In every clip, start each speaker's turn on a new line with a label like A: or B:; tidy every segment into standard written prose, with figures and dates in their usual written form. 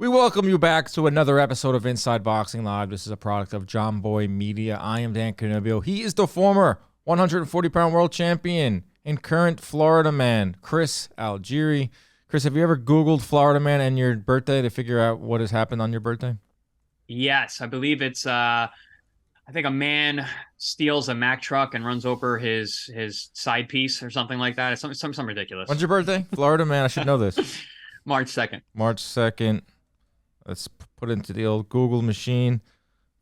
A: We welcome you back to another episode of Inside Boxing Live. This is a product of John Boy Media. I am Dan Canubio. He is the former 140-pound world champion and current Florida man, Chris Algieri. Chris, have you ever Googled Florida man and your birthday to figure out what has happened on your birthday?
B: Yes, I believe it's I think a man steals a Mack truck and runs over his side piece or something like that. It's some ridiculous.
A: When's your birthday? Florida man, I should know this.
B: March 2nd.
A: March 2nd. Let's put it into the old Google machine.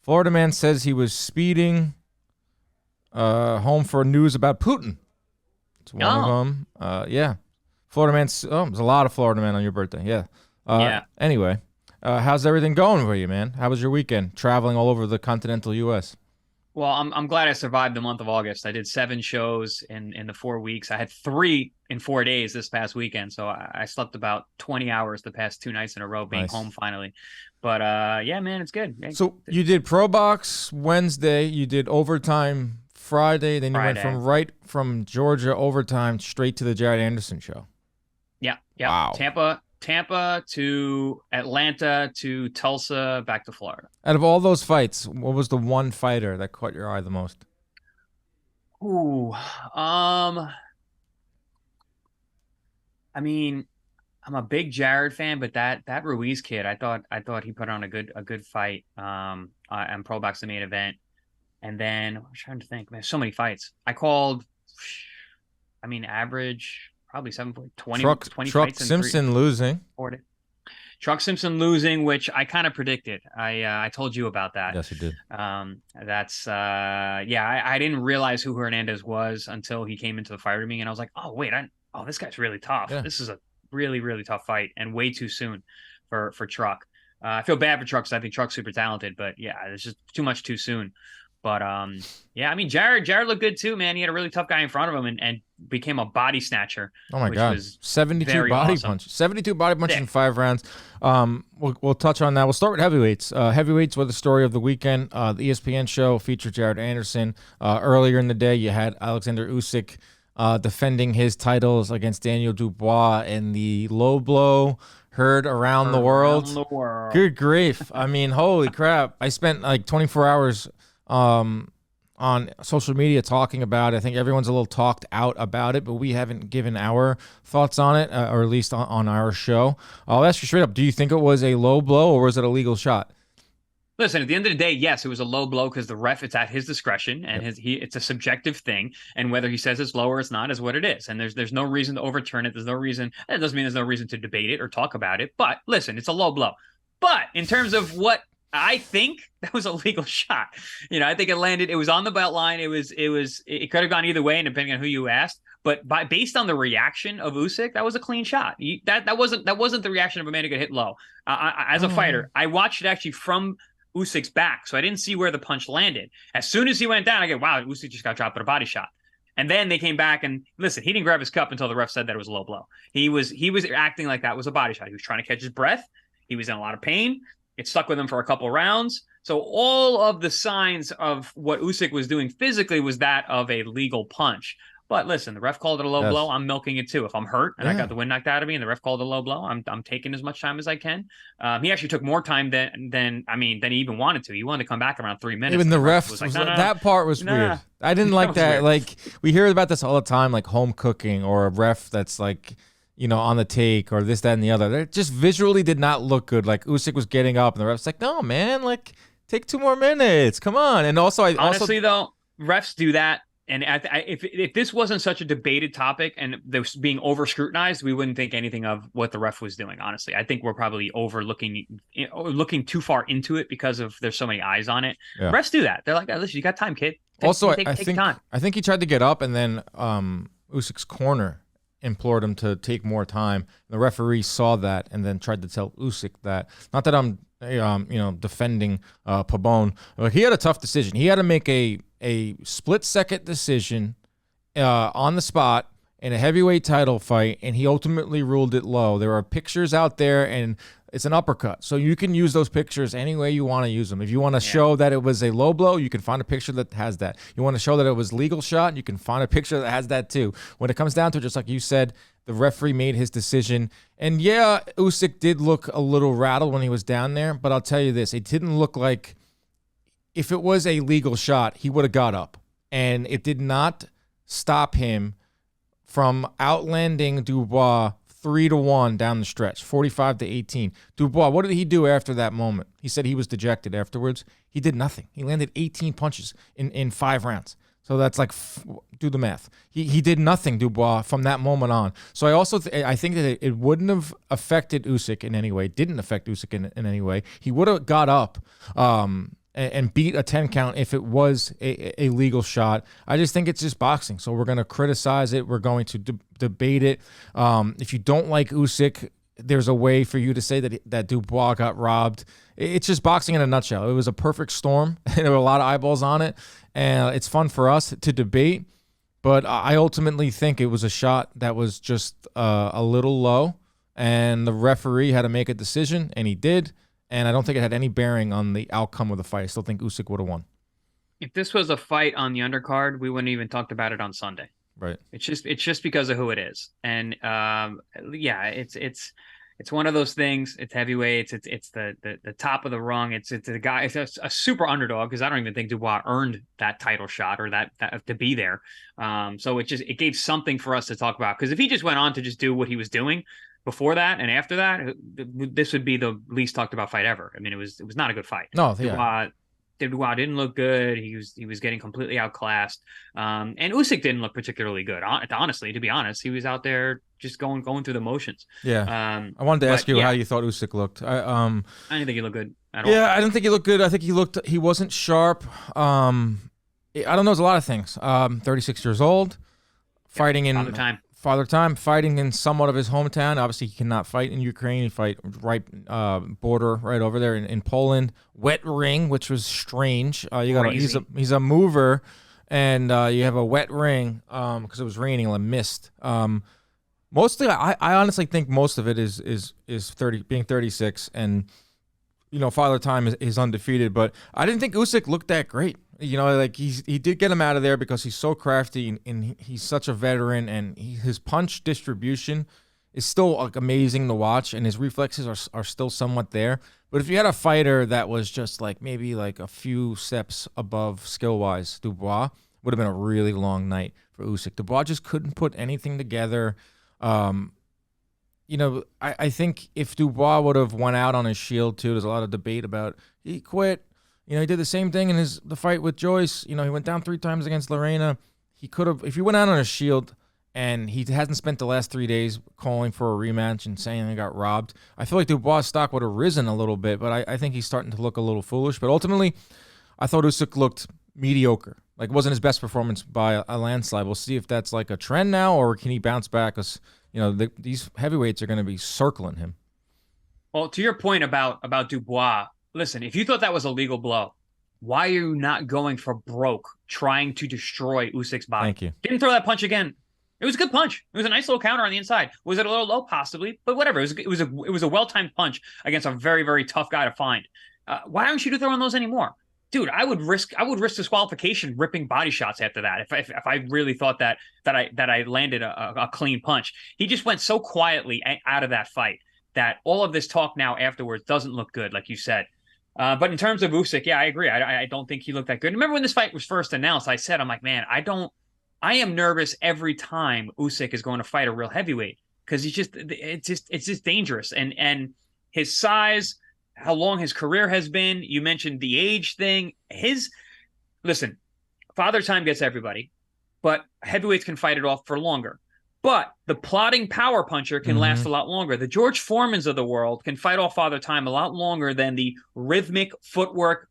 A: Florida man says he was speeding home for news about Putin. It's one of them. Yeah. Florida man. Oh, there's a lot of Florida men on your birthday. Yeah.
B: Yeah.
A: Anyway, how's everything going for you, man? How was your weekend traveling all over the continental U.S.?
B: Well, I'm glad I survived the month of August. I did 7 shows in the 4 weeks. I had 3 in 4 days this past weekend. So I slept about 20 hours the past 2 nights in a row being home finally. But yeah, man, it's good.
A: So you did Pro Box Wednesday, you did overtime Friday, then you went from Georgia overtime straight to the Jared Anderson show.
B: Yeah.
A: Wow.
B: Tampa to Atlanta to Tulsa, back to Florida.
A: Out of all those fights, what was the one fighter that caught your eye the most?
B: Ooh, I mean, I'm a big Jared fan, but that Ruiz kid, I thought he put on a good fight. On Pro Box the main event, and then I'm trying to think. Man, so many fights. I called. I mean, average. Probably 20
A: Truck Simpson losing.
B: Truck Simpson losing, which I kind of predicted. I told you about that.
A: Yes, you did.
B: I didn't realize who Hernandez was until he came into the fight with me, and I was like, oh wait, this guy's really tough. Yeah. This is a really, really tough fight, and way too soon for Truck. I feel bad for Truck because I think Truck's super talented, but yeah, it's just too soon. But yeah, I mean, Jared looked good too, man. He had a really tough guy in front of him and became a body snatcher.
A: Oh my God, 72 body punches, 72 body punches in 5 rounds. We'll touch on that. We'll start with heavyweights. Heavyweights were the story of the weekend. The ESPN show featured Jared Anderson. Earlier in the day, you had Oleksandr Usyk defending his titles against Daniel Dubois in the low blow heard around the world. Good grief! I mean, holy crap! I spent like 24 hours. On social media talking about it. I think everyone's a little talked out about it, but we haven't given our thoughts on it, or at least on our show. I'll ask you straight up, do you think it was a low blow or was it a legal shot?
B: Listen, at the end of the day, yes, it was a low blow because the ref, it's at his discretion, and it's a subjective thing, and whether he says it's low or it's not is what it is, and there's no reason to overturn it. There's no reason. It doesn't mean there's no reason to debate it or talk about it, but listen, it's a low blow. But in terms of what I think, that was a legal shot. I think it landed. It was on the belt line. It could have gone either way, and depending on who you asked. But based on the reaction of Usyk, that was a clean shot. That wasn't the reaction of a man who got hit low. As a fighter, I watched it actually from Usyk's back, so I didn't see where the punch landed. As soon as he went down, I go, "Wow, Usyk just got dropped with a body shot." And then they came back and listen. He didn't grab his cup until the ref said that it was a low blow. He was acting like that was a body shot. He was trying to catch his breath. He was in a lot of pain. It stuck with him for a couple rounds. So all of the signs of what Usyk was doing physically was that of a legal punch. But listen, the ref called it a low blow. I'm milking it too. If I'm hurt and I got the wind knocked out of me and the ref called it a low blow, I'm taking as much time as I can. He actually took more time than he even wanted to. He wanted to come back around 3 minutes.
A: Even the ref was like, that part was weird. I didn't like that. Like, we hear about this all the time, like home cooking or a ref that's like, on the take or this, that, and the other. It just visually did not look good. Like, Usyk was getting up, and the ref's like, no, man, like, take 2 more minutes. Come on. And also,
B: though, refs do that. And if this wasn't such a debated topic and this being over-scrutinized, we wouldn't think anything of what the ref was doing, honestly. I think we're probably looking too far into it because there's so many eyes on it. Yeah. Refs do that. They're like, listen, you got time, kid. Take time. I
A: think he tried to get up, and then Usyk's corner implored him to take more time. The referee saw that and then tried to tell Usyk that. Not that I'm, defending Pabon. He had a tough decision. He had to make a split-second decision on the spot in a heavyweight title fight, and he ultimately ruled it low. There are pictures out there, and it's an uppercut. So you can use those pictures any way you want to use them. If you want to show that it was a low blow, you can find a picture that has that. You want to show that it was legal shot, you can find a picture that has that too. When it comes down to it, just like you said, the referee made his decision. And yeah, Usyk did look a little rattled when he was down there, but I'll tell you this, it didn't look like, if it was a legal shot, he would have got up. And it did not stop him from outlanding Dubois 3-1 down the stretch, 45-18. Dubois, what did he do after that moment? He said he was dejected afterwards. He did nothing. He landed 18 punches in 5 rounds. So that's like, do the math. He did nothing, Dubois, from that moment on. So I also I think that it wouldn't have affected Usyk in any way. It didn't affect Usyk in any way. He would have got up and beat a 10 count if it was a legal shot. I just think it's just boxing. So we're going to criticize it. We're going to debate it. If you don't like Usyk, there's a way for you to say that Dubois got robbed. It's just boxing in a nutshell. It was a perfect storm. There were a lot of eyeballs on it, and it's fun for us to debate. But I ultimately think it was a shot that was just a little low, and the referee had to make a decision, and he did. And I don't think it had any bearing on the outcome of the fight. I still think Usyk would have won.
B: If this was a fight on the undercard, we wouldn't even talked about it on Sunday.
A: Right.
B: It's just because of who it is. And it's one of those things. It's heavyweights. It's the top of the rung. It's a guy. It's a super underdog, because I don't even think Dubois earned that title shot or that to be there. So it gave something for us to talk about. Because if he just went on to just do what he was doing before that and after that, this would be the least talked about fight ever. I mean, it was not a good fight.
A: No, yeah.
B: Dubois didn't look good. He was getting completely outclassed. And Usyk didn't look particularly good. Honestly, to be honest, he was out there just going through the motions.
A: Yeah. I wanted to ask you how you thought Usyk looked.
B: I didn't think he looked good at all.
A: Yeah, I didn't think he looked good. I think he wasn't sharp. I don't know. There's a lot of things. 36 years old, fighting in Father Time, fighting in somewhat of his hometown. Obviously, he cannot fight in Ukraine. He fight right border right over there in Poland. Wet ring, which was strange. He's a mover, and you have a wet ring because it was raining and mist. Mostly, I honestly think most of it is being 36, and Father Time is undefeated. But I didn't think Usyk looked that great. Like he did get him out of there because he's so crafty and he's such a veteran, and his punch distribution is still like amazing to watch, and his reflexes are still somewhat there. But if you had a fighter that was just like maybe like a few steps above skill-wise, Dubois would have been a really long night for Usyk. Dubois just couldn't put anything together. I think if Dubois would have went out on his shield too, there's a lot of debate about he quit. He did the same thing in the fight with Joyce. He went down 3 times against Lorena. He could have, if he went out on a shield and he hasn't spent the last 3 days calling for a rematch and saying he got robbed, I feel like Dubois' stock would have risen a little bit, but I think he's starting to look a little foolish. But ultimately, I thought Usyk looked mediocre. Like, it wasn't his best performance by a landslide. We'll see if that's like a trend now, or can he bounce back? Because, these heavyweights are going to be circling him.
B: Well, to your point about Dubois, listen, if you thought that was a legal blow, why are you not going for broke, trying to destroy Usyk's body?
A: Thank you.
B: Didn't throw that punch again. It was a good punch. It was a nice little counter on the inside. Was it a little low? Possibly, but whatever. It was a well-timed punch against a very, very tough guy to find. Why aren't you throwing those anymore? Dude, I would risk disqualification ripping body shots after that. If I really thought that I landed a clean punch. He just went so quietly out of that fight that all of this talk now afterwards doesn't look good, like you said. But in terms of Usyk, yeah, I agree. I don't think he looked that good. Remember when this fight was first announced, I said, I'm like, man, I am nervous every time Usyk is going to fight a real heavyweight, because it's just dangerous. And his size, how long his career has been. You mentioned the age thing. Listen, Father Time gets everybody, but heavyweights can fight it off for longer. But the plodding power puncher can last a lot longer. The George Foremans of the world can fight off Father Time a lot longer than the rhythmic footwork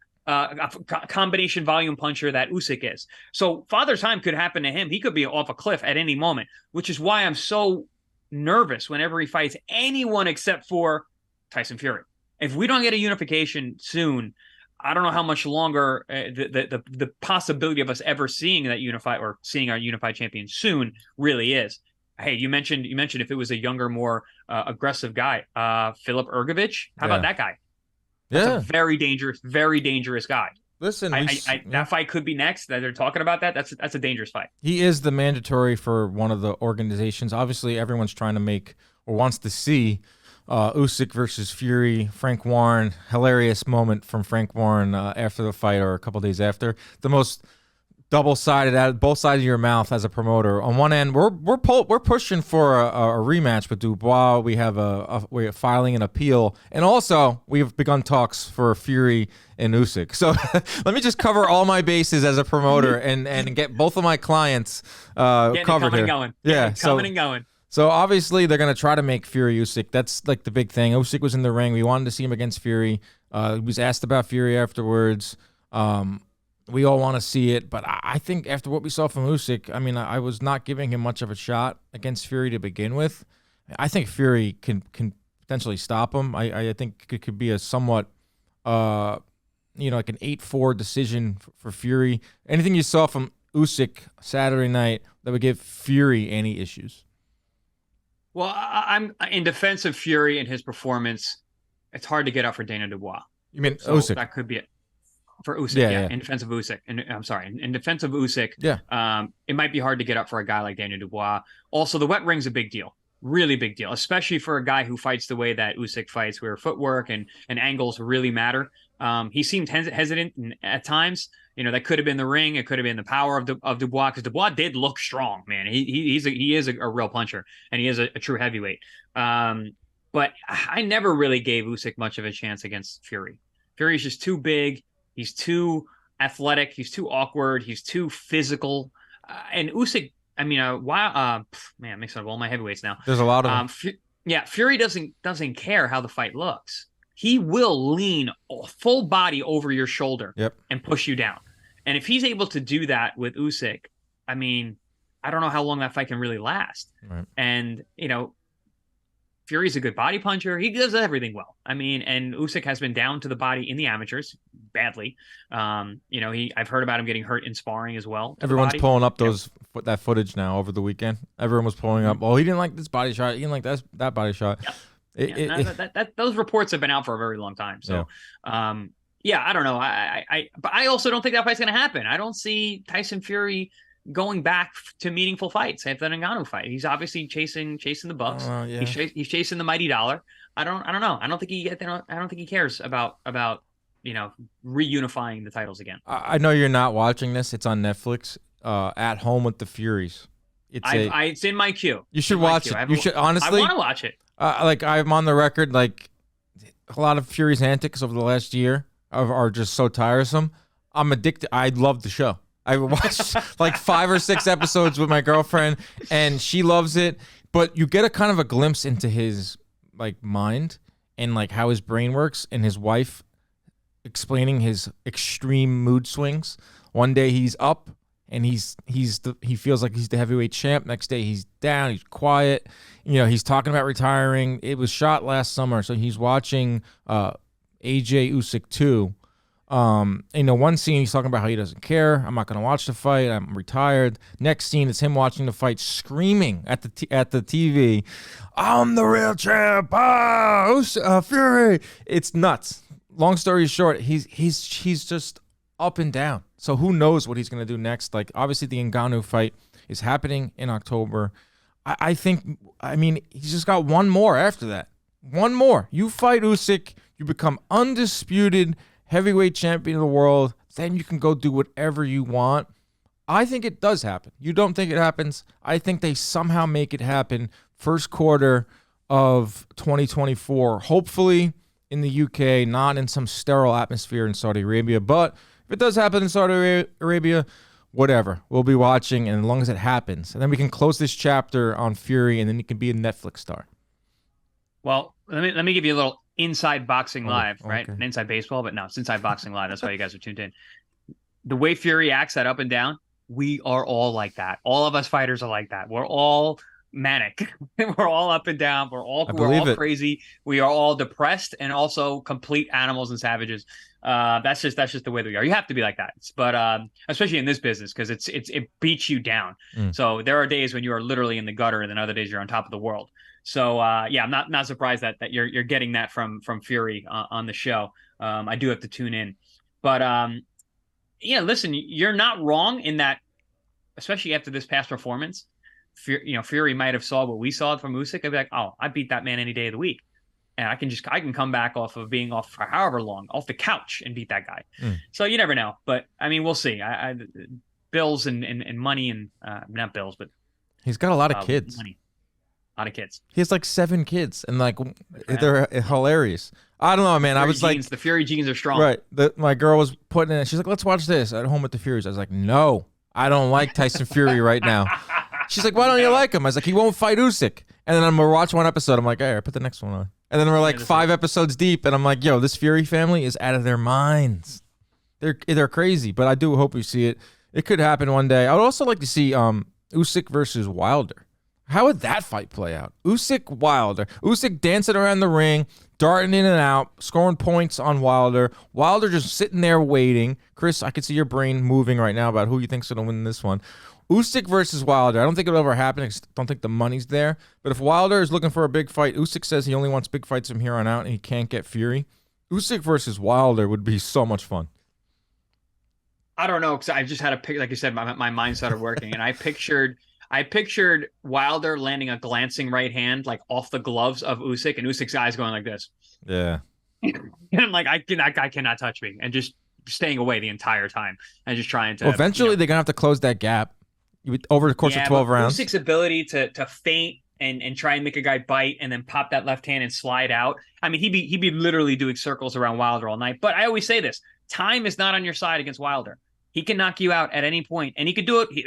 B: combination volume puncher that Usyk is. So Father Time could happen to him. He could be off a cliff at any moment, which is why I'm so nervous whenever he fights anyone except for Tyson Fury. If we don't get a unification soon, I don't know how much longer the possibility of us ever seeing that unified or seeing our unified champion soon really is. Hey, you mentioned if it was a younger, more aggressive guy, Philip Ergovich. How about that guy? That's a very dangerous guy.
A: Listen,
B: that fight could be next. That they're talking about that. That's a dangerous fight.
A: He is the mandatory for one of the organizations. Obviously, everyone's trying to make or wants to see Usyk versus Fury. Frank Warren, hilarious moment from Frank Warren after the fight or a couple days after. The most double-sided at both sides of your mouth as a promoter. On one end, we're pushing for a rematch with Dubois. We have we're filing an appeal, and also we've begun talks for Fury and Usyk. So let me just cover all my bases as a promoter and get both of my clients covered here.
B: Coming and going.
A: So obviously they're gonna try to make Fury Usyk. That's like the big thing. Usyk was in the ring. We wanted to see him against Fury. He was asked about Fury afterwards. We all want to see it, but I think after what we saw from Usyk, I mean, I was not giving him much of a shot against Fury to begin with. I think Fury can potentially stop him. I think it could be a somewhat, like an 8-4 decision for Fury. Anything you saw from Usyk Saturday night that would give Fury any issues?
B: Well, I'm in defense of Fury and his performance. It's hard to get up for Dana Dubois.
A: You mean Usyk?
B: That could be it. For Usyk, in defense of Usyk. And I'm sorry, in defense of Usyk, it might be hard to get up for a guy like Daniel Dubois. Also, the wet ring's a big deal, really big deal, especially for a guy who fights the way that Usyk fights, where footwork and angles really matter. He seemed hesitant at times. That could have been the ring. It could have been the power of Dubois, because Dubois did look strong, man. He is a real puncher, and he is a true heavyweight. But I never really gave Usyk much of a chance against Fury. Fury's just too big. He's too athletic. He's too awkward. He's too physical. And Usyk, I mean, man, mixing up all my heavyweights now.
A: There's a lot of them.
B: Fury doesn't care how the fight looks. He will lean full body over your shoulder and push you down. And if he's able to do that with Usyk, I mean, I don't know how long that fight can really last.
A: Right.
B: And, Fury's a good body puncher. He does everything well. I mean, and Usyk has been down to the body in the amateurs badly. I've heard about him getting hurt in sparring as well.
A: Everyone's pulling up that footage now over the weekend. Everyone was pulling up. Oh, he didn't like this body shot. He didn't like that body shot.
B: Yep. Those reports have been out for a very long time. So, I don't know. But I also don't think that fight's going to happen. I don't see Tyson Fury going back to meaningful fights after the Ngannou fight. He's obviously chasing the bucks. He's chasing the mighty dollar. I don't know. I don't think he cares about reunifying the titles again.
A: I know you're not watching this. It's on Netflix. At Home with the Furies.
B: It's in my queue.
A: You should watch it. You should, honestly.
B: I want to watch it.
A: I'm on the record. Like, a lot of Fury's antics over the last year are just so tiresome. I'm addicted. I love the show. I watched like 5 or 6 episodes with my girlfriend, and she loves it. But you get a kind of a glimpse into his mind and how his brain works, and his wife explaining his extreme mood swings. One day he's up and he feels like he's the heavyweight champ. Next day he's down, he's quiet. He's talking about retiring. It was shot last summer, so he's watching AJ Usyk 2. One scene he's talking about how he doesn't care. I'm not going to watch the fight. I'm retired. Next scene, it's him watching the fight, screaming at the TV, "I'm the real champ! Fury!" It's nuts. Long story short, he's just up and down. So who knows what he's going to do next? Obviously the Ngannou fight is happening in October. I think he's just got one more after that. One more. You fight Usyk, you become undisputed heavyweight champion of the world, then you can go do whatever you want. I think it does happen. You don't think it happens? I think they somehow make it happen first quarter of 2024. Hopefully in the UK, not in some sterile atmosphere in Saudi Arabia. But if it does happen in Saudi Arabia, whatever. We'll be watching, and as long as it happens. And then we can close this chapter on Fury, and then you can be a Netflix star.
B: Well, let me give you a little Inside Boxing Live, right? And Inside Baseball, but no, it's Inside Boxing Live. That's why you guys are tuned in. The way Fury acts that up and down, we are all like that. All of us fighters are like that. We're all manic. We're all up and down. We're all crazy. We are all depressed and also complete animals and savages. That's just the way that we are. You have to be like that. But especially in this business, because it beats you down. So there are days when you are literally in the gutter, and then other days you're on top of the world. So yeah, I'm not surprised that you're getting that from Fury on the show. I do have to tune in, but yeah, listen, you're not wrong in that, especially after this past performance. Fury might have saw what we saw from Usyk. I'd be like, oh, I beat that man any day of the week. And I can come back off of being off for however long, off the couch, and beat that guy. So you never know. But I mean, we'll see. Bills and money and not bills, but
A: he's got a lot of kids.
B: Money. A lot of kids.
A: He has like 7 kids, and like they're hilarious. I don't know, man. I was like,
B: the Fury genes are strong.
A: Right. My girl was putting it. She's like, let's watch this at home with the Furies. I was like, no, I don't like Tyson Fury right now. She's like, why don't you like him? I was like, he won't fight Usyk. And then I'm going to watch one episode. I'm like, all right, put the next one on. And then we're like 5 episodes deep, and I'm like, yo, this Fury family is out of their minds. They're crazy, but I do hope we see it. It could happen one day. I would also like to see Usyk versus Wilder. How would that fight play out? Usyk, Wilder. Usyk dancing around the ring, darting in and out, scoring points on Wilder. Wilder just sitting there waiting. Chris, I can see your brain moving right now about who you think's going to win this one. Usyk versus Wilder. I don't think it'll ever happen. I don't think the money's there. But if Wilder is looking for a big fight, Usyk says he only wants big fights from here on out and he can't get Fury. Usyk versus Wilder would be so much fun.
B: I don't know, because I just had a pick. Like you said, my mind started working, and I pictured Wilder landing a glancing right hand like off the gloves of Usyk, and Usyk's eyes going like this.
A: Yeah.
B: And I'm like, that guy cannot touch me, and just staying away the entire time and just trying to.
A: Well, eventually, they're gonna have to close that gap over the course of 12 rounds.
B: Usyk's ability to feint and try and make a guy bite and then pop that left hand and slide out. I mean, he'd be literally doing circles around Wilder all night. But I always say this: time is not on your side against Wilder. He can knock you out at any point, and he could do it. He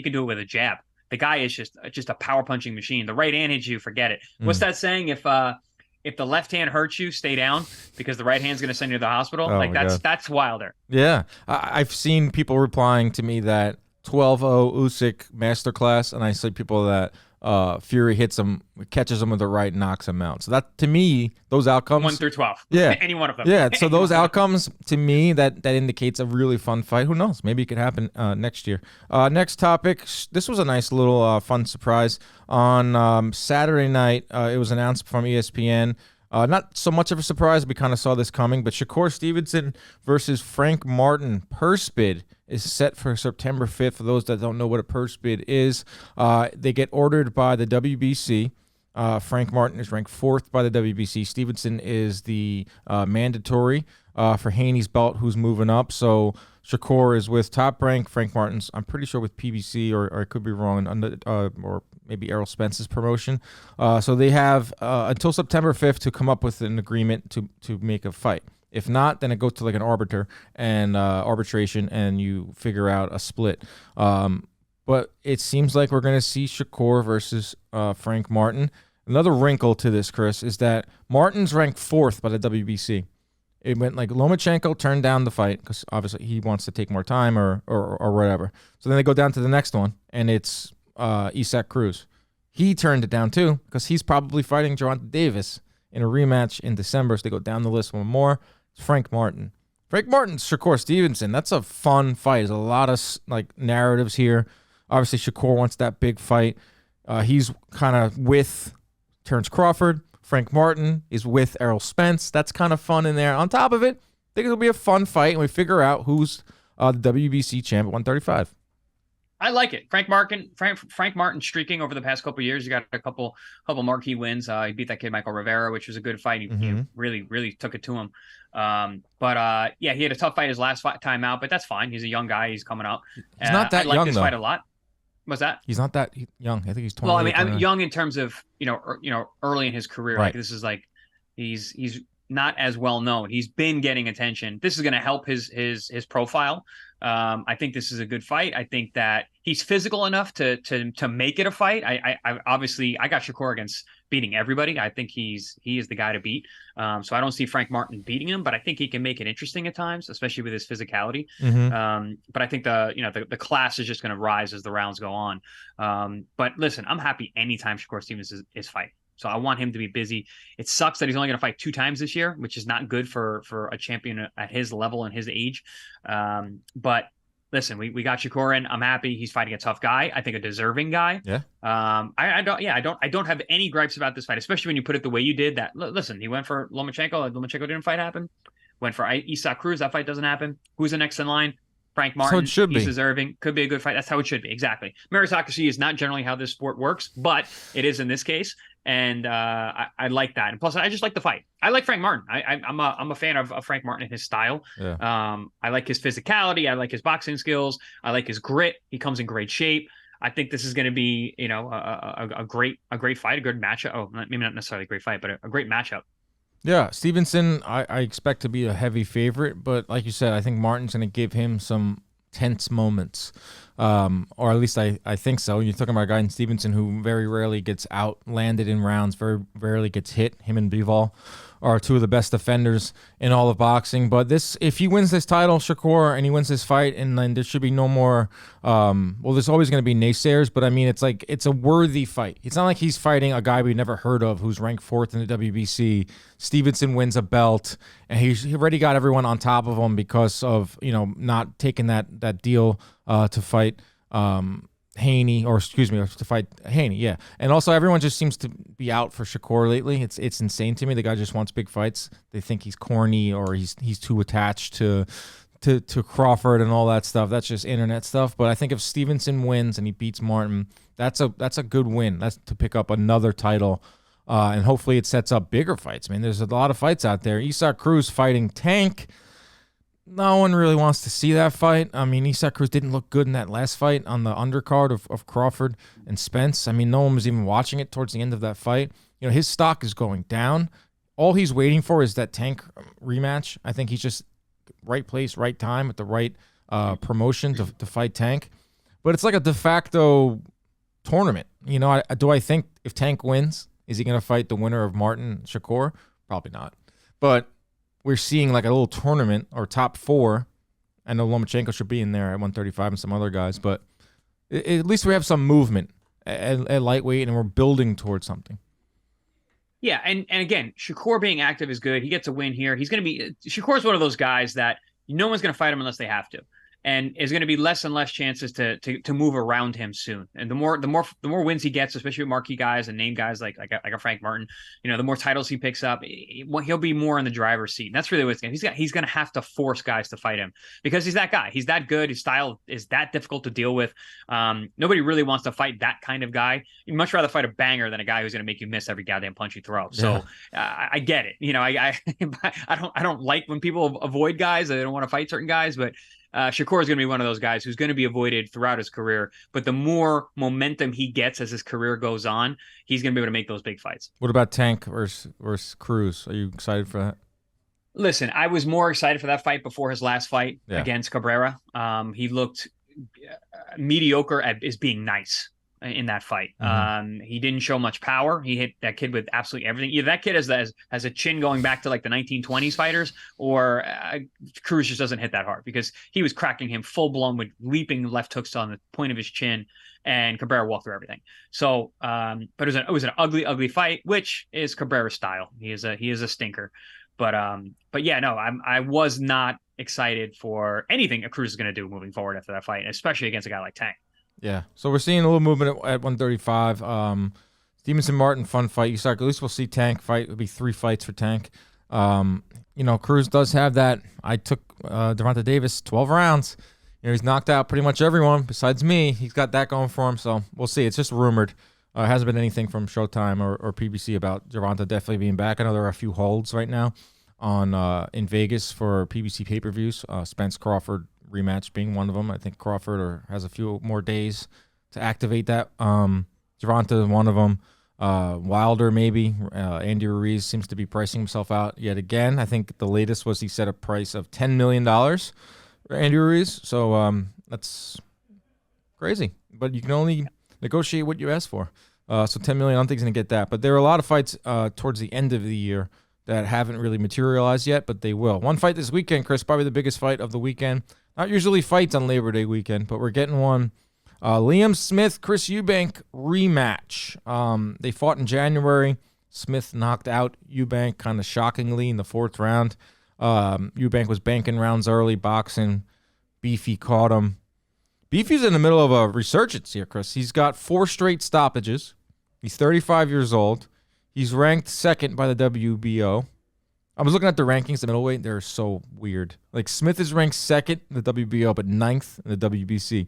B: can do it with a jab. The guy is just a power punching machine. The right hand hits you, forget it. What's that saying? If the left hand hurts you, stay down, because the right hand's going to send you to the hospital. That's Wilder. Yeah,
A: I've seen people replying to me that 12-0 Usyk masterclass, and I see people that Fury hits him, catches him with the right, knocks him out. So that, to me, those outcomes
B: 1 through 12.
A: Yeah,
B: any one of them.
A: Yeah, so those outcomes to me that indicates a really fun fight. Who knows? Maybe it could happen next year. Next topic. This was a nice little fun surprise on Saturday night. It was announced from ESPN. Not so much of a surprise. We kind of saw this coming, but Shakur Stevenson versus Frank Martin purse bid is set for September 5th. For those that don't know what a purse bid is, they get ordered by the WBC. Frank Martin is ranked 4th by the WBC. Stevenson is the mandatory for Haney's belt, who's moving up. So Shakur is with Top Rank. Frank Martin's, I'm pretty sure, with PBC, or I could be wrong, or maybe Errol Spence's promotion. So they have until September 5th to come up with an agreement to make a fight. If not, then it goes to like an arbiter and arbitration, and you figure out a split. But it seems like we're going to see Shakur versus Frank Martin. Another wrinkle to this, Chris, is that Martin's ranked 4th by the WBC. It went like Lomachenko turned down the fight because obviously he wants to take more time or whatever. So then they go down to the next one, and it's Isaac Cruz. He turned it down too because he's probably fighting Gervonta Davis in a rematch in December. So they go down the list one more. It's Frank Martin. Frank Martin, Shakur Stevenson. That's a fun fight. There's a lot of like narratives here. Obviously, Shakur wants that big fight. He's kind of with Terrence Crawford. Frank Martin is with Errol Spence. That's kind of fun in there. On top of it, I think it'll be a fun fight, and we figure out who's the WBC champ at 135.
B: I like it. Frank Martin streaking over the past couple of years. He got a couple marquee wins. He beat that kid Michael Rivera, which was a good fight. He really took it to him. But yeah, he had a tough fight his last time out, but that's fine. He's a young guy. He's coming up.
A: He's not that young,
B: I like this
A: though.
B: Fight a lot. What's that?
A: He's not that young. I think he's 20.
B: Well, I mean, I'm young in terms of early in his career.
A: Right.
B: Like this is like he's not as well known. He's been getting attention. This is going to help his profile. I think this is a good fight. I think that he's physical enough to make it a fight. I obviously I got Shakur against beating everybody. I think he is the guy to beat. So I don't see Frank Martin beating him, but I think he can make it interesting at times, especially with his physicality. But I think the class is just going to rise as the rounds go on. But listen, I'm happy anytime Shakur Stevens is fighting. So I want him to be busy. It sucks that he's only going to fight 2 times this year, which is not good for a champion at his level and his age. But listen, we got Shakur in. I'm happy. He's fighting a tough guy. I think a deserving guy.
A: Yeah.
B: I don't have any gripes about this fight, especially when you put it the way you did. That listen, he went for Lomachenko. Lomachenko didn't fight happen. Went for Usyk Cruz. That fight doesn't happen. Who's the next in line? Frank Martin.
A: So it should be.
B: He's deserving. Could be a good fight. That's how it should be. Exactly. Meritocracy is not generally how this sport works, but it is in this case. And I like that. And plus, I just like the fight. I like Frank Martin. I'm a fan of Frank Martin and his style.
A: Yeah.
B: I like his physicality. I like his boxing skills. I like his grit. He comes in great shape. I think this is going to be, a great fight, a good matchup. Oh, maybe not necessarily a great fight, but a great matchup.
A: Yeah, Stevenson, I expect to be a heavy favorite, but like you said, I think Martin's going to give him some tense moments, or at least I think so. You're talking about a guy in Stevenson who very rarely gets landed in rounds, very rarely gets hit. Him and Bivol are 2 of the best defenders in all of boxing. But if he wins this title, Shakur, and he wins this fight, and then there should be no more. There's always going to be naysayers, but I mean, it's a worthy fight. It's not like he's fighting a guy we never heard of who's ranked 4th in the WBC. Stevenson wins a belt, and he already got everyone on top of him because of not taking that deal to fight Haney, to fight Haney, yeah. And also, everyone just seems to be out for Shakur lately. It's insane to me. The guy just wants big fights. They think he's corny or he's too attached to Crawford and all that stuff. That's just internet stuff. But I think if Stevenson wins and he beats Martin, that's a good win. That's to pick up another title, and hopefully it sets up bigger fights. I mean, there's a lot of fights out there. Usyk Cruz fighting Tank. No one really wants to see that fight. I mean, Usyk Cruz didn't look good in that last fight on the undercard of Crawford and Spence. I mean, no one was even watching it towards the end of that fight. His stock is going down. All he's waiting for is that Tank rematch. I think he's just right place, right time with the right promotion to fight Tank. But it's like a de facto tournament. Do I think if Tank wins, is he going to fight the winner of Martin Shakur? Probably not. But we're seeing like a little tournament or top 4. I know Lomachenko should be in there at 135 and some other guys, but at least we have some movement at lightweight, and we're building towards something.
B: Yeah, and again, Shakur being active is good. He gets a win here. Shakur's one of those guys that no one's going to fight him unless they have to. And is going to be less and less chances to move around him soon. And the more wins he gets, especially with marquee guys and name guys like a Frank Martin, the more titles he picks up, he'll be more in the driver's seat. And that's really what's going to. He's going to have to force guys to fight him because he's that guy. He's that good. His style is that difficult to deal with. Nobody really wants to fight that kind of guy. You'd much rather fight a banger than a guy who's going to make you miss every goddamn punch you throw. So I get it. I don't like when people avoid guys. They don't want to fight certain guys, but Shakur is going to be one of those guys who's going to be avoided throughout his career. But the more momentum he gets as his career goes on, he's going to be able to make those big fights.
A: What about Tank versus Cruz? Are you excited for that?
B: Listen, I was more excited for that fight before his last fight against Cabrera. He looked mediocre as being nice in that fight. He didn't show much power. He hit that kid with absolutely everything. Either that kid has a chin going back to like the 1920s fighters, or Cruz just doesn't hit that hard because he was cracking him full blown with leaping left hooks on the point of his chin, and Cabrera walked through everything. So, but it was an ugly fight, which is Cabrera's style. He is a stinker. But yeah, no, I was not excited for anything Cruz is going to do moving forward after that fight, especially against a guy like Tank.
A: Yeah, so we're seeing a little movement at 135. Stevenson Martin, fun fight. At least we'll see Tank fight. It'll be 3 fights for Tank. Cruz does have that. I took Gervonta Davis 12 rounds. He's knocked out pretty much everyone besides me. He's got that going for him, so we'll see. It's just rumored. It hasn't been anything from Showtime or PBC about Gervonta definitely being back. I know there are a few holds right now in Vegas for PBC pay-per-views. Spence Crawford rematch being one of them. I think Crawford has a few more days to activate that. Gervonta, one of them. Wilder, maybe. Andy Ruiz seems to be pricing himself out yet again. I think the latest was he set a price of $10 million for Andy Ruiz. So that's crazy. But you can only negotiate what you ask for. So 10 million, I don't think he's going to get that. But there are a lot of fights towards the end of the year that haven't really materialized yet, but they will. One fight this weekend, Chris, probably the biggest fight of the weekend. Not usually fights on Labor Day weekend, but we're getting one. Liam Smith, Chris Eubank rematch. They fought in January. Smith knocked out Eubank kind of shockingly in the 4th round. Eubank was banking rounds early, boxing. Beefy caught him. Beefy's in the middle of a resurgence here, Chris. He's got 4 straight stoppages. He's 35 years old. He's ranked 2nd by the WBO. I was looking at the rankings, the middleweight. They're so weird. Like, Smith is ranked 2nd in the WBO, but 9th in the WBC.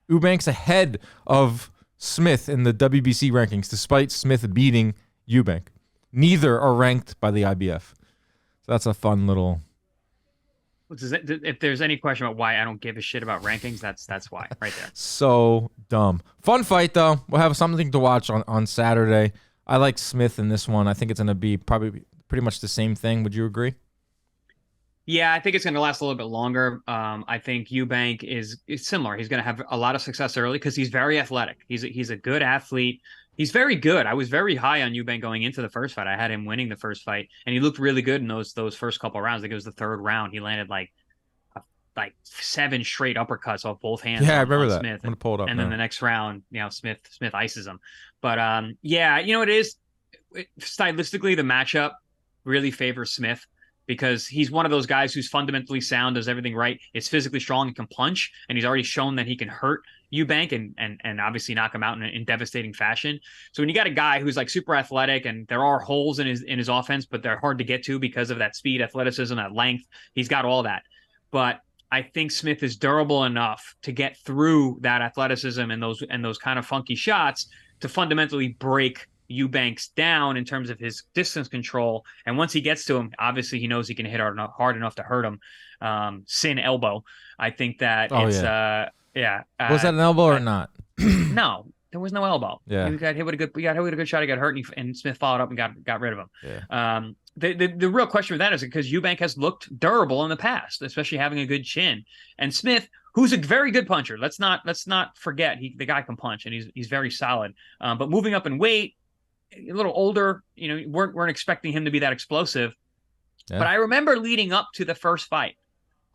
A: Eubank's ahead of Smith in the WBC rankings, despite Smith beating Eubank. Neither are ranked by the IBF. So that's a fun little...
B: If there's any question about why I don't give a shit about rankings, that's why, right there.
A: So dumb. Fun fight, though. We'll have something to watch on Saturday. I like Smith in this one. I think it's going to be probably pretty much the same thing. Would you agree?
B: Yeah, I think it's going to last a little bit longer. I think Eubank is similar. He's going to have a lot of success early because he's very athletic. He's a good athlete. He's very good. I was very high on Eubank going into the first fight. I had him winning the first fight, and he looked really good in those first couple of rounds. I think it was the 3rd round. He landed like 7 straight uppercuts off both hands.
A: Yeah, I remember that.
B: Smith.
A: I'm gonna pull it up.
B: And then the next round, Smith ices him. But yeah, it is stylistically the matchup really favors Smith because he's one of those guys who's fundamentally sound, does everything right, is physically strong and can punch, and he's already shown that he can hurt Eubank and obviously knock him out in devastating fashion. So when you got a guy who's like super athletic and there are holes in his offense, but they're hard to get to because of that speed, athleticism, that length, he's got all that. But I think Smith is durable enough to get through that athleticism and those kind of funky shots to fundamentally break Eubanks down in terms of his distance control. And once he gets to him, obviously he knows he can hit hard enough to hurt him. Sin elbow. I think that was
A: that an elbow or not?
B: No, there was no elbow.
A: Yeah.
B: We got hit with a good shot. He got hurt, and Smith followed up and got rid of him.
A: Yeah.
B: The real question with that is because Eubank has looked durable in the past, especially having a good chin. And Smith, who's a very good puncher, let's not forget the guy can punch and he's very solid. But moving up in weight, a little older, weren't expecting him to be that explosive. Yeah. But I remember leading up to the first fight,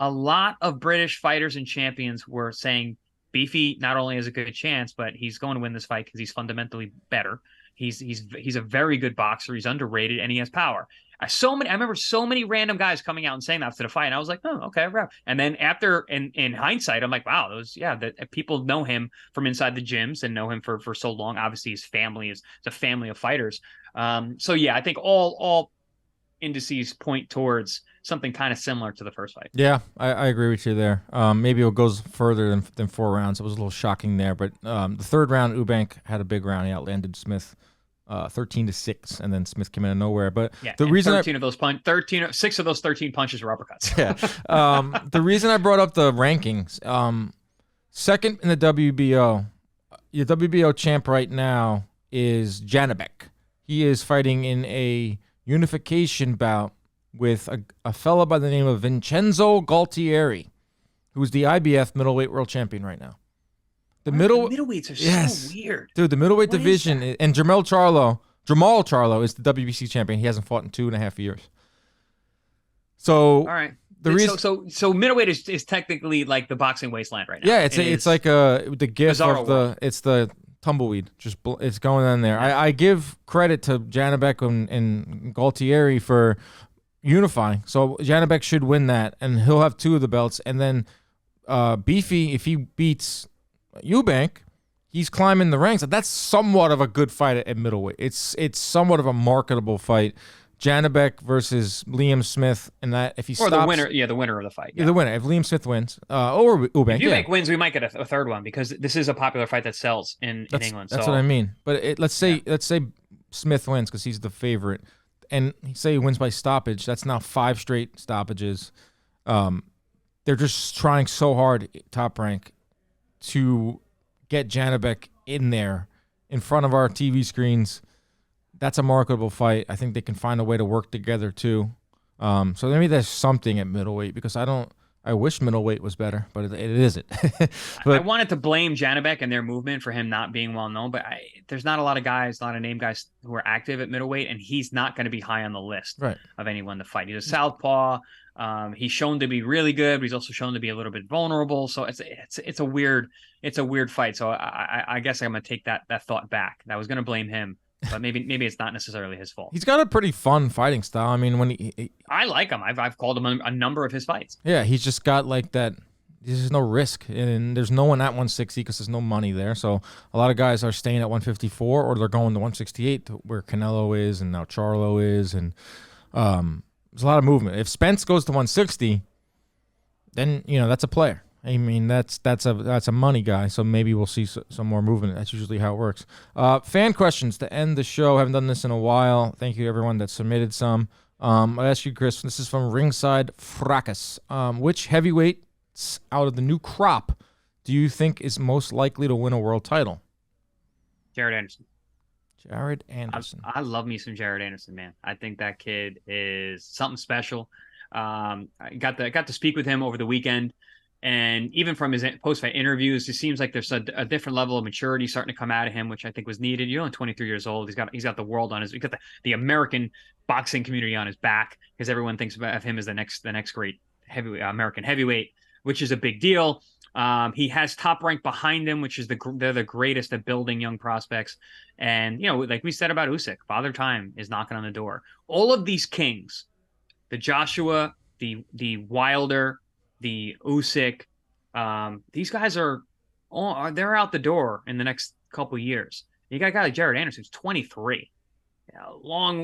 B: a lot of British fighters and champions were saying Beefy not only has a good chance, but he's going to win this fight because he's fundamentally better. He's a very good boxer. He's underrated and he has power. I remember so many random guys coming out and saying that after the fight, and I was like, oh, okay. And then after, in hindsight, I'm like, wow, people know him from inside the gyms and know him for so long. Obviously, his family is a family of fighters. So yeah, I think all indices point towards something kind of similar to the first fight.
A: Yeah, I agree with you there. Maybe it goes further than 4 rounds. It was a little shocking there, but the 3rd round, Eubank had a big round. He outlanded Smith 13-6, and then Smith came out of nowhere. But
B: yeah,
A: the reason
B: 6 of those 13 punches were uppercuts.
A: Yeah. The reason I brought up the rankings, 2nd in the WBO, your WBO champ right now is Janibek. He is fighting in a unification bout with a fella by the name of Vincenzo Galtieri, who's the IBF middleweight world champion right now.
B: The middleweights are so weird.
A: Dude, the middleweight division, and Jamal Charlo is the WBC champion. He hasn't fought in 2.5 years. So,
B: all right. So middleweight is technically like the boxing wasteland right now.
A: Yeah, it's like the gift of the tumbleweed. It's going on there. Yeah. I give credit to Janibek and Galtieri for unifying. So Janibek should win that, and he'll have 2 of the belts. And then Beefy, if he beats Eubank, he's climbing the ranks. That's somewhat of a good fight at middleweight. It's somewhat of a marketable fight. Janibek versus Liam Smith, and that if he stops,
B: the winner of the fight.
A: Yeah, the winner. If Liam Smith wins, or Eubank.
B: If Eubank wins, we might get a 3rd one because this is a popular fight that sells in England.
A: That's what I mean. But let's say Smith wins because he's the favorite, and say he wins by stoppage. That's now 5 straight stoppages. They're just trying so hard, Top Rank, to get Janibek in there in front of our TV screens. That's a marketable fight. I think they can find a way to work together too. So maybe there's something at middleweight because I I wish middleweight was better, but it isn't.
B: But I wanted to blame Janibek and their movement for him not being well known, but there's not a lot of guys, a lot of name guys who are active at middleweight, and he's not going to be high on the list of anyone to fight. He's a southpaw. He's shown to be really good, but he's also shown to be a little bit vulnerable. So it's a weird fight. So I guess I'm going to take that thought back. I was going to blame him. But maybe it's not necessarily his fault.
A: He's got a pretty fun fighting style. I mean, when
B: I like him. I've called him a number of his fights.
A: Yeah, he's just got like that. There's no risk, and there's no one at 160 because there's no money there. So a lot of guys are staying at 154, or they're going to 168, where Canelo is, and now Charlo is, and there's a lot of movement. If Spence goes to 160, then that's a player. I mean, that's a money guy, so maybe we'll see some more movement. That's usually how it works. Fan questions to end the show. Haven't done this in a while. Thank you to everyone that submitted some. I'll ask you, Chris. This is from Ringside Fracas. Which heavyweights out of the new crop do you think is most likely to win a world title?
B: Jared Anderson.
A: Jared Anderson.
B: I love me some Jared Anderson, man. I think that kid is something special. I got to speak with him over the weekend. And even from his post-fight interviews, it seems like there's a different level of maturity starting to come out of him, which I think was needed. You're only 23 years old. He's got the world on his. He's got the American boxing community on his back because everyone thinks of him as the next great American heavyweight, which is a big deal. He has Top Rank behind him, which is they're the greatest at building young prospects. And like we said about Usyk, Father Time is knocking on the door. All of these kings, the Joshua, the Wilder, the Usyk, these guys they're out the door in the next couple of years. You got a guy like Jared Anderson, who's 23.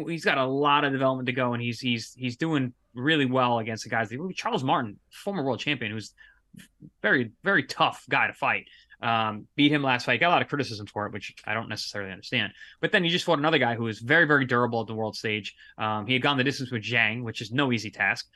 B: He's got a lot of development to go, and he's doing really well against the guys. Charles Martin, former world champion, who's very, very tough guy to fight. Beat him last fight. Got a lot of criticism for it, which I don't necessarily understand. But then he just fought another guy who was very, very durable at the world stage. He had gone the distance with Zhang, which is no easy task.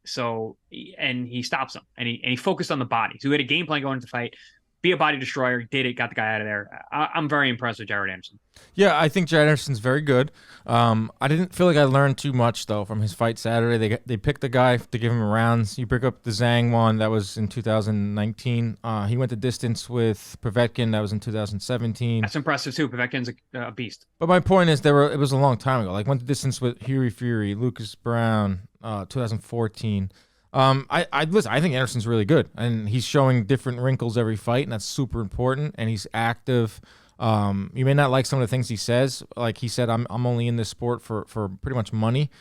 B: So he stops him, and he focused on the body. So he had a game plan going into the fight. Be a body destroyer. Did it. Got the guy out of there. I'm very impressed with Jared Anderson.
A: Yeah, I think Jared Anderson's very good. I didn't feel like I learned too much, though, from his fight Saturday. They picked the guy to give him rounds. You pick up the Zhang one. That was in 2019. He went the distance with Povetkin. That was in 2017.
B: That's impressive, too. Povetkin's a beast.
A: But my point is, it was a long time ago. Like, went the distance with Hughie Fury, Lucas Brown, 2014. Listen, I think Anderson's really good, and he's showing different wrinkles every fight, and that's super important. And he's active. You may not like some of the things he says. Like he said, I'm only in this sport for pretty much money.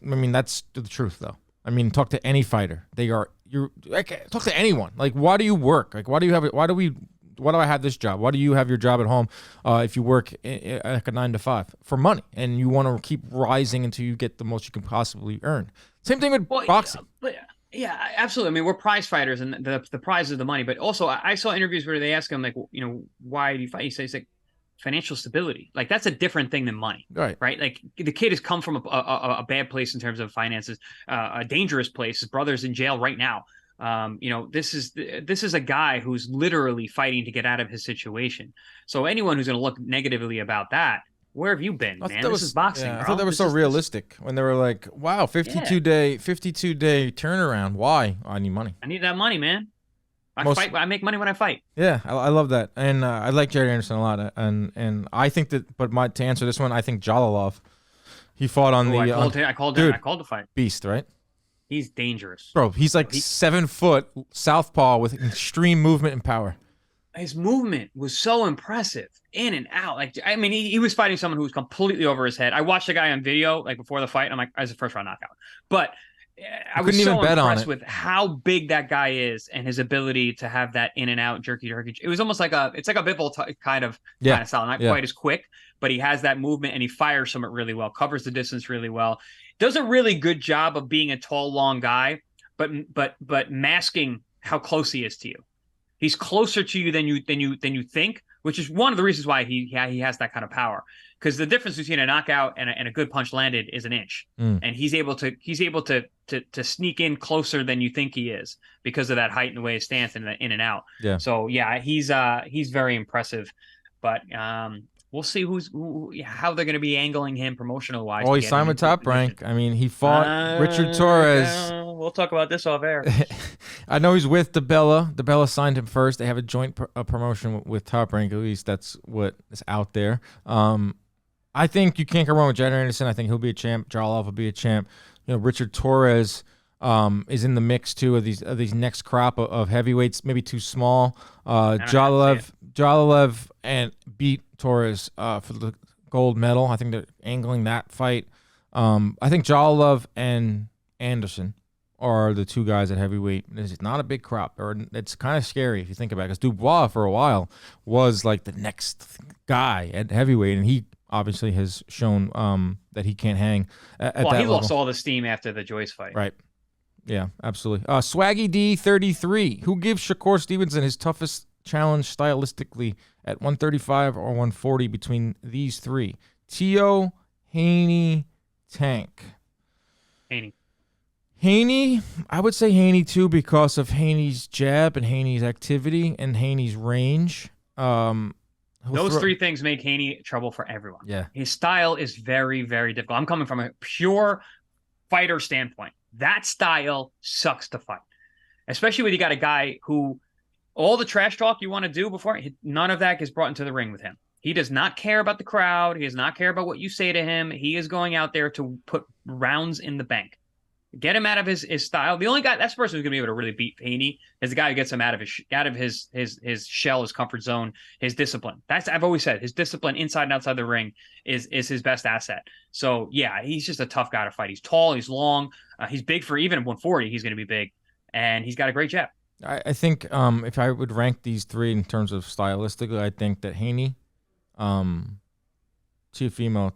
A: I mean, that's the truth, though. I mean, talk to any fighter. Talk to anyone. Like, why do you work? Like, why do I have this job? Why do you have your job at home if you work like a 9 to 5 for money, and you want to keep rising until you get the most you can possibly earn? Same thing with boxing.
B: Yeah, absolutely. I mean, we're prize fighters, and the prize is the money. But also, I saw interviews where they ask him, like, why do you fight? He says, like, financial stability. Like, that's a different thing than money. Right? Like, the kid has come from a bad place in terms of finances, a dangerous place. His brother's in jail right now. This is a guy who's literally fighting to get out of his situation. So anyone who's going to look negatively about that, where have you been, man? This is boxing.
A: Yeah, I thought that was so realistic when they were like, "Wow, 52-day turnaround. Why? I need money.
B: I need that money, man. I make money when I fight."
A: Yeah, I love that, and I like Jared Anderson a lot, and I think that. But to answer this one, I think Jalalov, he fought on the.
B: I called the fight.
A: Beast, right?
B: He's dangerous,
A: bro. He's like 7 foot southpaw with extreme movement and power.
B: His movement was so impressive, in and out. Like, I mean, he was fighting someone who was completely over his head. I watched the guy on video, like, before the fight. I'm like, as a first round knockout. But I was so impressed with how big that guy is and his ability to have that in and out jerky. It was almost like it's like a Bivol kind of style, not quite as quick, but he has that movement and he fires from it really well, covers the distance really well, does a really good job of being a tall, long guy, but masking how close he is to you. He's closer to you than you think, which is one of the reasons why he has that kind of power. Because the difference between a knockout and a good punch landed is an inch, and he's able to sneak in closer than you think he is because of that height and the way he stands in and out. Yeah. So yeah, he's very impressive. But we'll see how they're going to be angling him promotional wise.
A: Oh, he signed with Top Rank. I mean, he fought Richard Torres.
B: We'll talk about this off air.
A: I know he's with DeBella. DeBella signed him first. They have a joint promotion with Top Rank. At least that's what is out there. I think you can't go wrong with Jared Anderson. I think he'll be a champ. Jarlov will be a champ. Richard Torres is in the mix too of these next crop of heavyweights. Maybe too small. Jarlov and beat Torres for the gold medal. I think they're angling that fight. I think Jarlov and Anderson are the two guys at heavyweight. It's not a big crop, or it's kind of scary if you think about it, because Dubois for a while was like the next guy at heavyweight, and he obviously has shown that he can't hang at that level.
B: Lost all the steam after the Joyce fight.
A: Right. Yeah, absolutely. Swaggy D33, who gives Shakur Stevenson his toughest challenge stylistically at 135 or 140 between these three? Tio, Haney, Tank. Haney, I would say Haney too, because of Haney's jab and Haney's activity and Haney's range.
B: Those three things make Haney trouble for everyone.
A: Yeah.
B: His style is very, very difficult. I'm coming from a pure fighter standpoint. That style sucks to fight, especially when you got a guy who all the trash talk you want to do before, none of that gets brought into the ring with him. He does not care about the crowd. He does not care about what you say to him. He is going out there to put rounds in the bank. Get him out of his style. The only guy, that's the person who's going to be able to really beat Haney, is the guy who gets him out of his shell, his comfort zone, his discipline. I've always said his discipline inside and outside the ring is his best asset. So yeah, he's just a tough guy to fight. He's tall, he's long, he's big for even 140. He's going to be big, and he's got a great jab.
A: I think if I would rank these three in terms of stylistically, I think that Haney, Teofimo,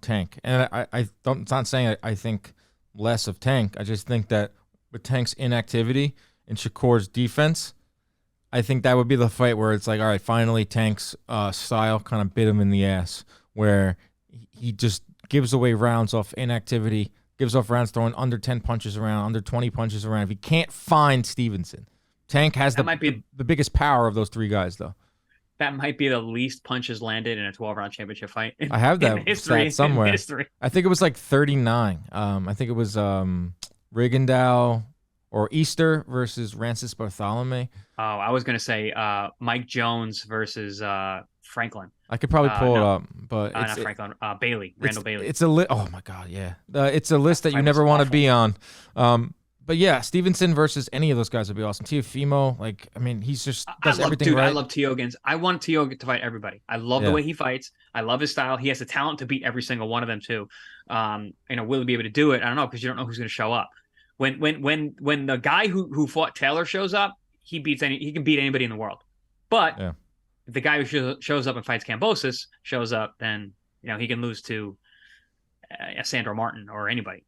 A: Tank, and I'm not saying I think less of Tank. I just think that with Tank's inactivity and Shakur's defense, I think that would be the fight where it's like, all right, finally Tank's style kind of bit him in the ass, where he just gives away rounds off inactivity, gives off rounds throwing under 10 punches around, under 20 punches around. If he can't find Stevenson, Tank has the biggest power of those three guys, though.
B: That might be the least punches landed in a 12-round championship fight.
A: I have that stat somewhere. I think it was like 39. I think it was Rigondeaux or Easter versus Rancis Bartholomew.
B: Oh, I was going to say Mike Jones versus Franklin.
A: I could probably pull it up, but
B: it's not Franklin. Bailey, Randall Bailey.
A: It's a list. Oh my God, yeah. It's a list that you never want to be on. But yeah, Stevenson versus any of those guys would be awesome. Teofimo, he's just does everything right.
B: I love Tio against. I want Tio to fight everybody. I love the way he fights. I love his style. He has the talent to beat every single one of them too. Will he be able to do it? I don't know, because you don't know who's going to show up. When the guy who fought Taylor shows up, he can beat anybody in the world. But if the guy who shows up and fights Kambosos shows up, then he can lose to Sandro Martin or anybody.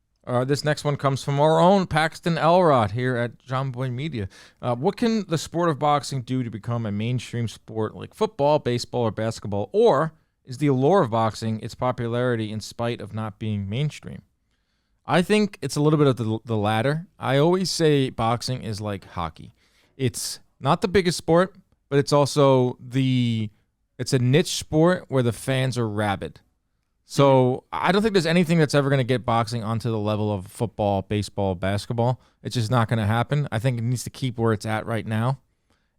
A: This next one comes from our own Paxton Elrod here at John Boy Media. What can the sport of boxing do to become a mainstream sport like football, baseball, or basketball? Or is the allure of boxing its popularity in spite of not being mainstream? I think it's a little bit of the latter. I always say boxing is like hockey. It's not the biggest sport, but it's also it's a niche sport where the fans are rabid. So I don't think there's anything that's ever going to get boxing onto the level of football, baseball, basketball. It's just not going to happen. I think it needs to keep where it's at right now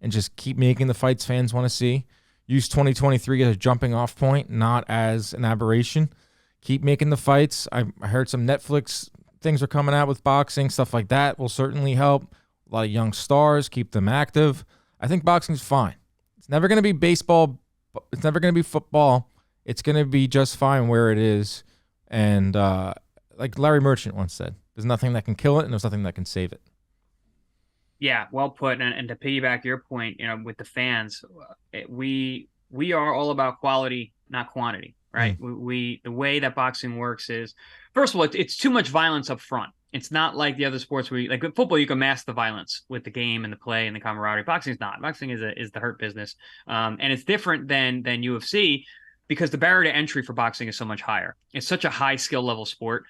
A: and just keep making the fights fans want to see. Use 2023 as a jumping off point, not as an aberration. Keep making the fights. I heard some Netflix things are coming out with boxing. Stuff like that will certainly help. A lot of young stars, keep them active. I think boxing's fine. It's never going to be baseball. It's never going to be football. It's going to be just fine where it is. And like Larry Merchant once said, there's nothing that can kill it and there's nothing that can save it.
B: Yeah, well put. And to piggyback your point, with the fans, we are all about quality, not quantity, right? The way that boxing works is, first of all, it's too much violence up front. It's not like the other sports where, like with football, you can mask the violence with the game and the play and the camaraderie. Boxing's not. Boxing is the hurt business, and it's different than UFC. Because the barrier to entry for boxing is so much higher. It's such a high skill level sport.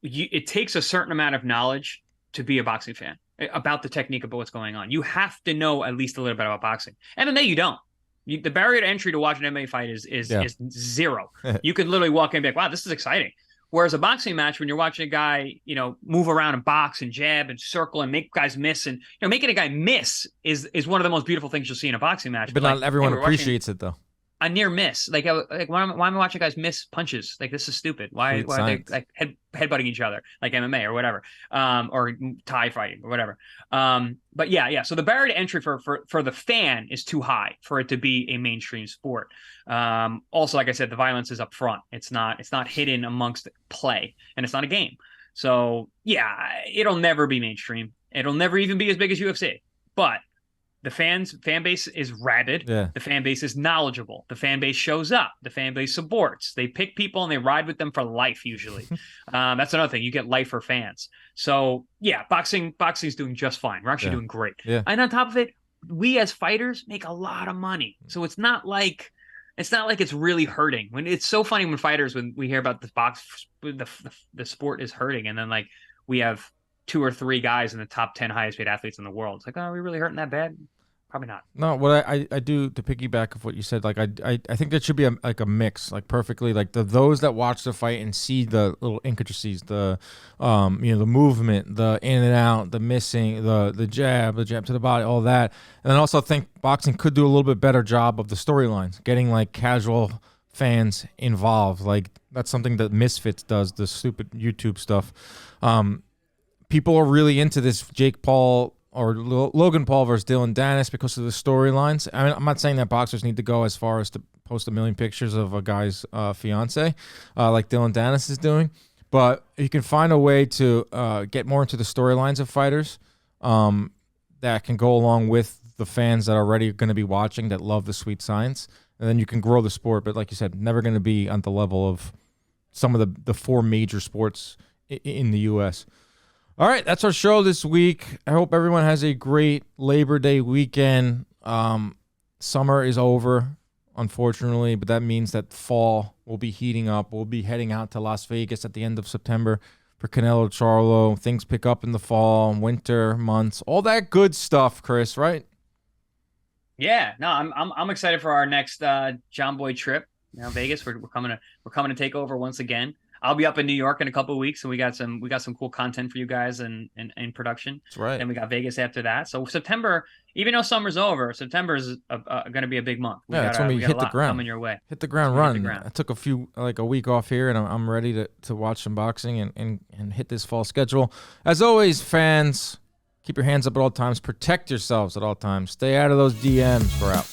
B: It takes a certain amount of knowledge to be a boxing fan about the technique of what's going on. You have to know at least a little bit about boxing. MMA, you don't. The barrier to entry to watch an MMA fight is zero. You could literally walk in and be like, wow, this is exciting. Whereas a boxing match, when you're watching a guy, move around and box and jab and circle and make guys miss, and making a guy miss is one of the most beautiful things you'll see in a boxing match.
A: But not everyone appreciates it though.
B: A near miss, why am I watching guys miss punches? Like, this is stupid. Why are they like headbutting each other like MMA or whatever, or Thai fighting or whatever? But yeah. So the barrier to entry for the fan is too high for it to be a mainstream sport. Also, like I said, the violence is up front. It's not hidden amongst play, and it's not a game. So yeah, it'll never be mainstream. It'll never even be as big as UFC. But the fan base is rabid. Yeah. The fan base is knowledgeable. The fan base shows up. The fan base supports. They pick people and they ride with them for life usually. That's another thing. You get lifer fans. So yeah, boxing's doing just fine. We're actually doing great. Yeah. And on top of it, we as fighters make a lot of money. So it's not like it's really hurting. When it's so funny when we hear about the sport is hurting, and then like we have 2 or 3 guys in the top 10 highest paid athletes in the world. It's like, oh, are we really hurting that bad? Probably not.
A: No, what I do to piggyback of what you said, like I think there should be a mix, like perfectly, like those that watch the fight and see the little intricacies, the the movement, the in and out, the missing, the jab to the body, all that. And then also think boxing could do a little bit better job of the storylines, getting like casual fans involved. Like that's something that Misfits does, the stupid YouTube stuff. People are really into this Jake Paul or Logan Paul versus Dylan Dennis because of the storylines. I mean, I'm not saying that boxers need to go as far as to post a million pictures of a guy's fiance, like Dylan Dennis is doing, but you can find a way to get more into the storylines of fighters that can go along with the fans that are already going to be watching that love the sweet science, and then you can grow the sport. But like you said, never going to be on the level of some of the 4 major sports in the U.S. All right, that's our show this week. I hope everyone has a great Labor Day weekend. Summer is over, unfortunately, but that means that fall will be heating up. We'll be heading out to Las Vegas at the end of September for Canelo Charlo. Things pick up in the fall, winter months, all that good stuff, Chris, right?
B: Yeah, no, I'm excited for our next John Boy trip. Vegas. We're coming to take over once again. I'll be up in New York in a couple of weeks, and we got some cool content for you guys in production.
A: That's right.
B: And we got Vegas after that. So September, even though summer's over, September is going to be a big month.
A: That's when we hit the ground.
B: Coming your way.
A: Hit the ground running. I took a week off here, and I'm ready to watch some boxing and hit this fall schedule. As always, fans, keep your hands up at all times. Protect yourselves at all times. Stay out of those DMs. We're out.